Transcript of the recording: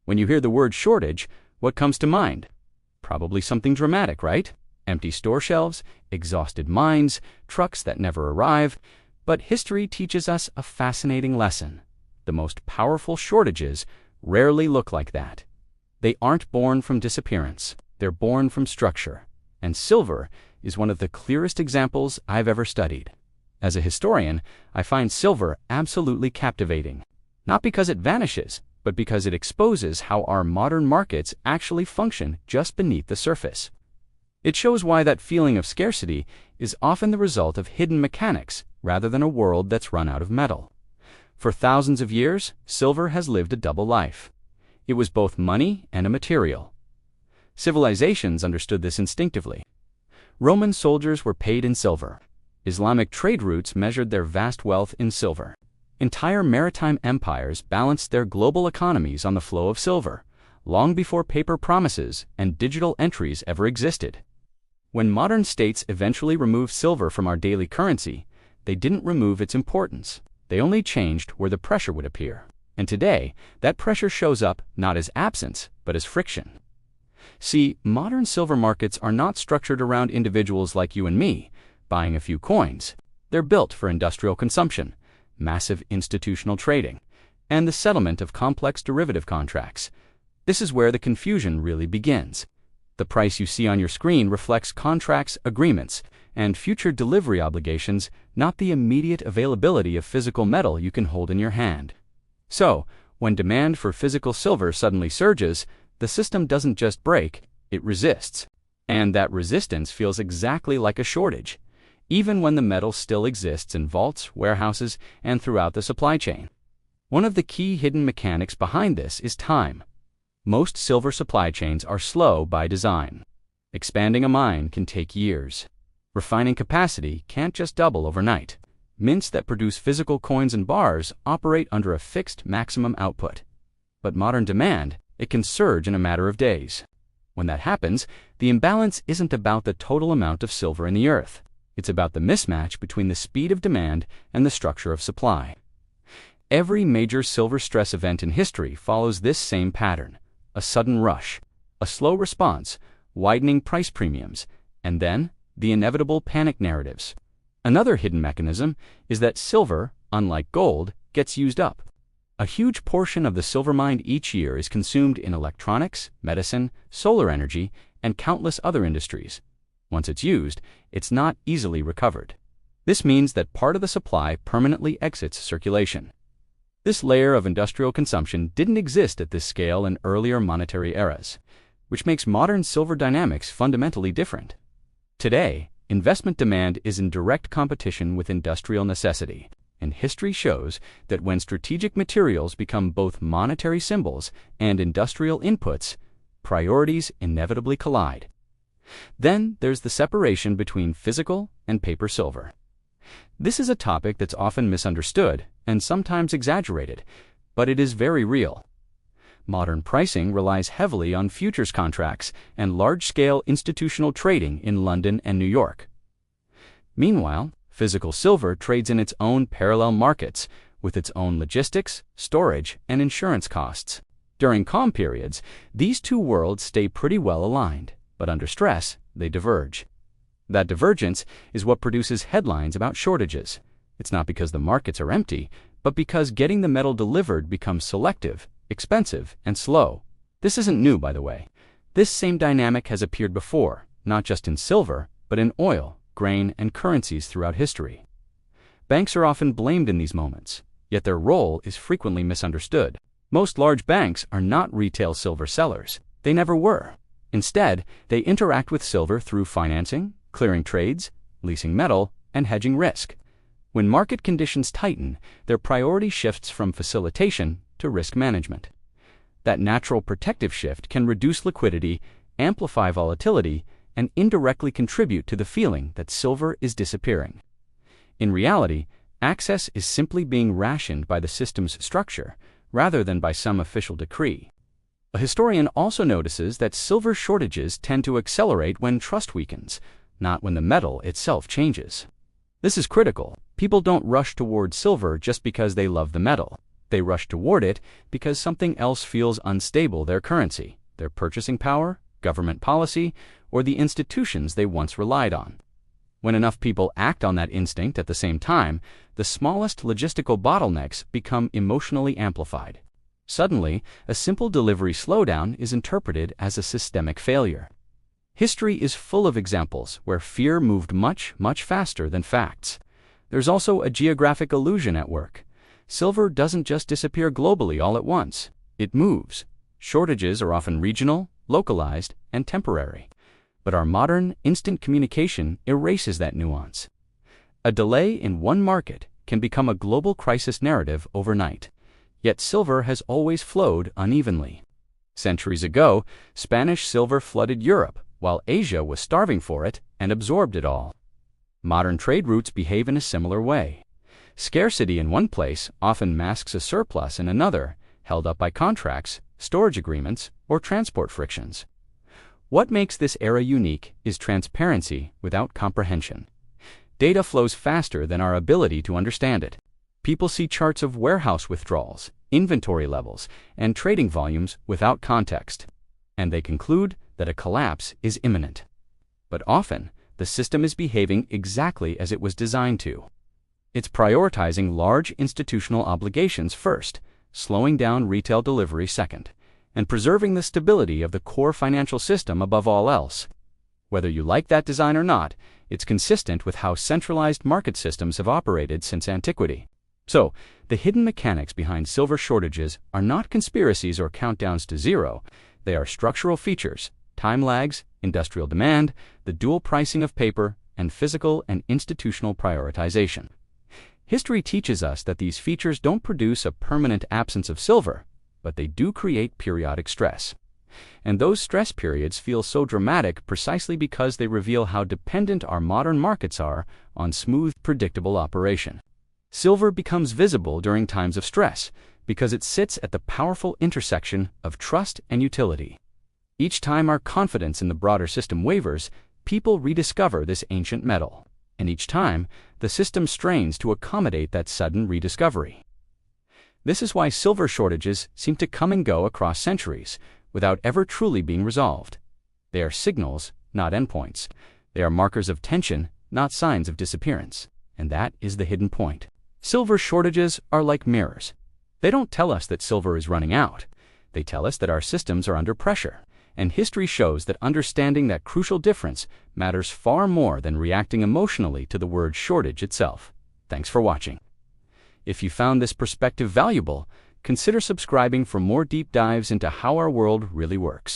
When you hear the word shortage, what comes to mind? Probably something dramatic, right? Empty store shelves, exhausted mines, trucks that never arrive. But history teaches us a fascinating lesson. The most powerful shortages rarely look like that. They aren't born from disappearance. They're born from structure. And silver is one of the clearest examples I've ever studied. As a historian, I find silver absolutely captivating. Not because it vanishes, but because it exposes how our modern markets actually function just beneath the surface. It shows why that feeling of scarcity is often the result of hidden mechanics rather than a world that's run out of metal. For thousands of years, silver has lived a double life. It was both money and a material. Civilizations understood this instinctively. Roman soldiers were paid in silver. Islamic trade routes measured their vast wealth in silver. Entire maritime empires balanced their global economies on the flow of silver, long before paper promises and digital entries ever existed. When modern states eventually removed silver from our daily currency, they didn't remove its importance. They only changed where the pressure would appear. And today, that pressure shows up not as absence, but as friction. See, modern silver markets are not structured around individuals like you and me, buying a few coins. They're built for industrial consumption, massive institutional trading, and the settlement of complex derivative contracts. This is where the confusion really begins. The price you see on your screen reflects contracts, agreements, and future delivery obligations, not the immediate availability of physical metal you can hold in your hand. So, when demand for physical silver suddenly surges, the system doesn't just break, it resists. And that resistance feels exactly like a shortage, even when the metal still exists in vaults, warehouses, and throughout the supply chain. One of the key hidden mechanics behind this is time. Most silver supply chains are slow by design. Expanding a mine can take years. Refining capacity can't just double overnight. Mints that produce physical coins and bars operate under a fixed maximum output. But modern demand, it can surge in a matter of days. When that happens, the imbalance isn't about the total amount of silver in the earth. It's about the mismatch between the speed of demand and the structure of supply. Every major silver stress event in history follows this same pattern: a sudden rush, a slow response, widening price premiums, and then the inevitable panic narratives. Another hidden mechanism is that silver, unlike gold, gets used up. A huge portion of the silver mined each year is consumed in electronics, medicine, solar energy, and countless other industries. Once it's used, it's not easily recovered. This means that part of the supply permanently exits circulation. This layer of industrial consumption didn't exist at this scale in earlier monetary eras, which makes modern silver dynamics fundamentally different. Today, investment demand is in direct competition with industrial necessity, and history shows that when strategic materials become both monetary symbols and industrial inputs, priorities inevitably collide. Then there's the separation between physical and paper silver. This is a topic that's often misunderstood and sometimes exaggerated, but it is very real. Modern pricing relies heavily on futures contracts and large-scale institutional trading in London and New York. Meanwhile, physical silver trades in its own parallel markets with its own logistics, storage, and insurance costs. During calm periods, these two worlds stay pretty well aligned, but under stress, they diverge. That divergence is what produces headlines about shortages. It's not because the markets are empty, but because getting the metal delivered becomes selective, expensive, and slow. This isn't new, by the way. This same dynamic has appeared before, not just in silver, but in oil, grain, and currencies throughout history. Banks are often blamed in these moments, yet their role is frequently misunderstood. Most large banks are not retail silver sellers. They never were. Instead, they interact with silver through financing, clearing trades, leasing metal, and hedging risk. When market conditions tighten, their priority shifts from facilitation to risk management. That natural protective shift can reduce liquidity, amplify volatility, and indirectly contribute to the feeling that silver is disappearing. In reality, access is simply being rationed by the system's structure, rather than by some official decree. A historian also notices that silver shortages tend to accelerate when trust weakens, not when the metal itself changes. This is critical. People don't rush toward silver just because they love the metal. They rush toward it because something else feels unstable: their currency, their purchasing power, government policy, or the institutions they once relied on. When enough people act on that instinct at the same time, the smallest logistical bottlenecks become emotionally amplified. Suddenly, a simple delivery slowdown is interpreted as a systemic failure. History is full of examples where fear moved much, much faster than facts. There's also a geographic illusion at work. Silver doesn't just disappear globally all at once. It moves. Shortages are often regional, localized, and temporary. But our modern, instant communication erases that nuance. A delay in one market can become a global crisis narrative overnight. Yet silver has always flowed unevenly. Centuries ago, Spanish silver flooded Europe, while Asia was starving for it and absorbed it all. Modern trade routes behave in a similar way. Scarcity in one place often masks a surplus in another, held up by contracts, storage agreements, or transport frictions. What makes this era unique is transparency without comprehension. Data flows faster than our ability to understand it. People see charts of warehouse withdrawals, inventory levels, and trading volumes without context, and they conclude that a collapse is imminent. But often, the system is behaving exactly as it was designed to. It's prioritizing large institutional obligations first, slowing down retail delivery second, and preserving the stability of the core financial system above all else. Whether you like that design or not, it's consistent with how centralized market systems have operated since antiquity. So, the hidden mechanics behind silver shortages are not conspiracies or countdowns to zero. They are structural features: time lags, industrial demand, the dual pricing of paper, and physical and institutional prioritization. History teaches us that these features don't produce a permanent absence of silver, but they do create periodic stress. And those stress periods feel so dramatic precisely because they reveal how dependent our modern markets are on smooth, predictable operation. Silver becomes visible during times of stress because it sits at the powerful intersection of trust and utility. Each time our confidence in the broader system wavers, people rediscover this ancient metal. And each time, the system strains to accommodate that sudden rediscovery. This is why silver shortages seem to come and go across centuries without ever truly being resolved. They are signals, not endpoints. They are markers of tension, not signs of disappearance. And that is the hidden point. Silver shortages are like mirrors. They don't tell us that silver is running out. They tell us that our systems are under pressure. And history shows that understanding that crucial difference matters far more than reacting emotionally to the word shortage itself. Thanks for watching. If you found this perspective valuable, consider subscribing for more deep dives into how our world really works.